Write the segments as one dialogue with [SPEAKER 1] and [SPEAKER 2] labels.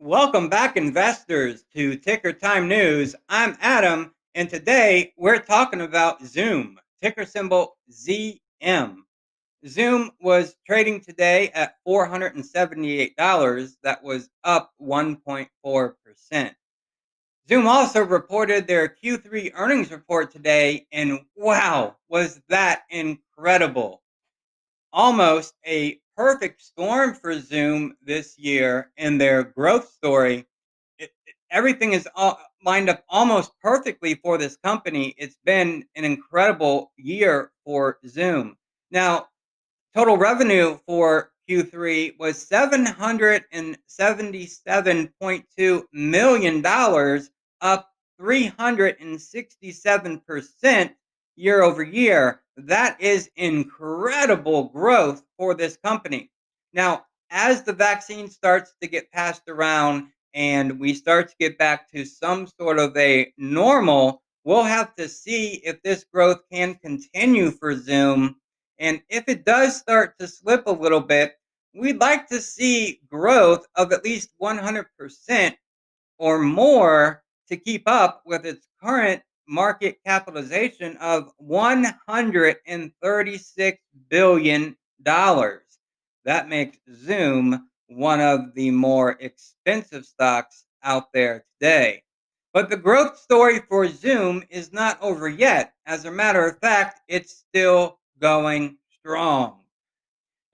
[SPEAKER 1] Welcome back, investors, to Ticker Time News. I'm Adam, and today we're talking about Zoom, ticker symbol ZM. Zoom was trading today at $478. That was up 1.4%. Zoom also reported their Q3 earnings report today, and wow, was that incredible! Almost a perfect storm for Zoom this year in their growth story. Everything is lined up almost perfectly for this company. It's been an incredible year for Zoom. Now, total revenue for Q3 was $777.2 million, dollars, up 367% year over year. That is incredible growth for this company. Now, as the vaccine starts to get passed around and we start to get back to some sort of a normal, we'll have to see if this growth can continue for Zoom, and if it does start to slip a little bit, we'd like to see growth of at least 100% or more to keep up with its current market capitalization of $136 billion. That makes Zoom one of the more expensive stocks out there today. But the growth story for Zoom is not over yet. As a matter of fact, it's still going strong.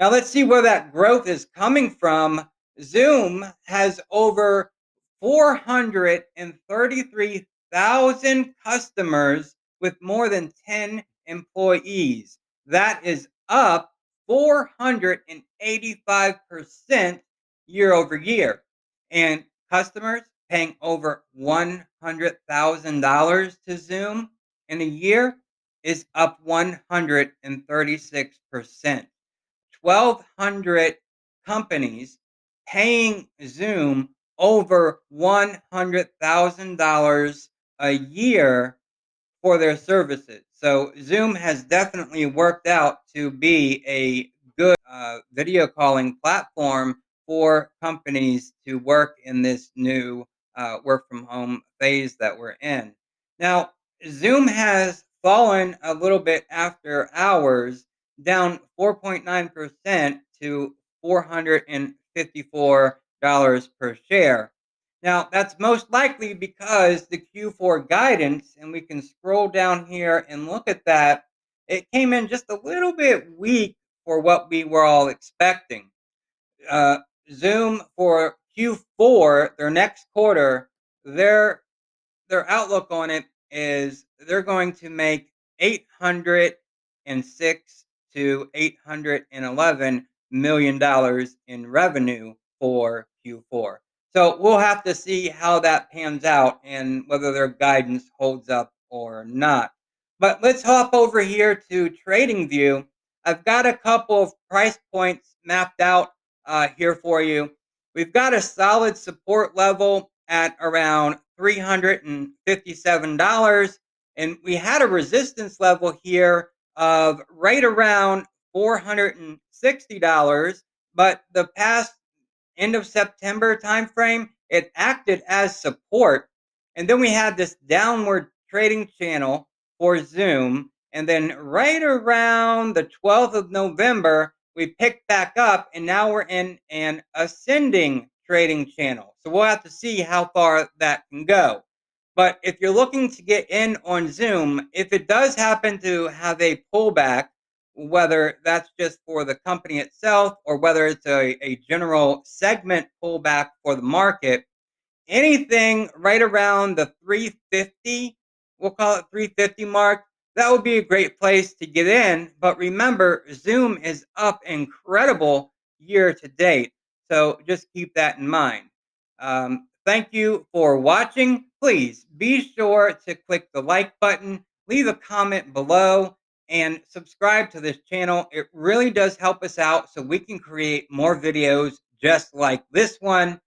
[SPEAKER 1] Now let's see where that growth is coming from. Zoom has over 433,000 customers with more than 10 employees. That is up 485% year over year. And customers paying over $100,000 to Zoom in a year is up 136%. 1,200 companies paying Zoom over $100,000 a year for their services. So Zoom has definitely worked out to be a good video calling platform for companies to work in this new work from home phase that we're in. Now, Zoom has fallen a little bit after hours, down 4.9% to $454 per share. Now, that's most likely because the Q4 guidance, and we can scroll down here and look at that, it came in just a little bit weak for what we were all expecting. Uh, Zoom for Q4, their next quarter, their their outlook on it is they're going to make 806 to 811 million dollars in revenue for Q4. So we'll have to see how that pans out and whether their guidance holds up or not. But let's hop over here to TradingView. I've got a couple of price points mapped out here for you. We've got a solid support level at around $357, and we had a resistance level here of right around $460, but the past end of September timeframe, it acted as support. And then we had this downward trading channel for Zoom. And then right around the 12th of November, we picked back up and now we're in an ascending trading channel. So we'll have to see how far that can go. But if you're looking to get in on Zoom, if it does happen to have a pullback, whether that's just for the company itself or whether it's a general segment pullback for the market, anything right around the 350, we'll call it 350 mark, that would be a great place to get in. But remember, Zoom is up incredible year to date. So just keep that in mind. Thank you for watching. Please be sure to click the like button, leave a comment below, and subscribe to this channel. It really does help us out so we can create more videos just like this one.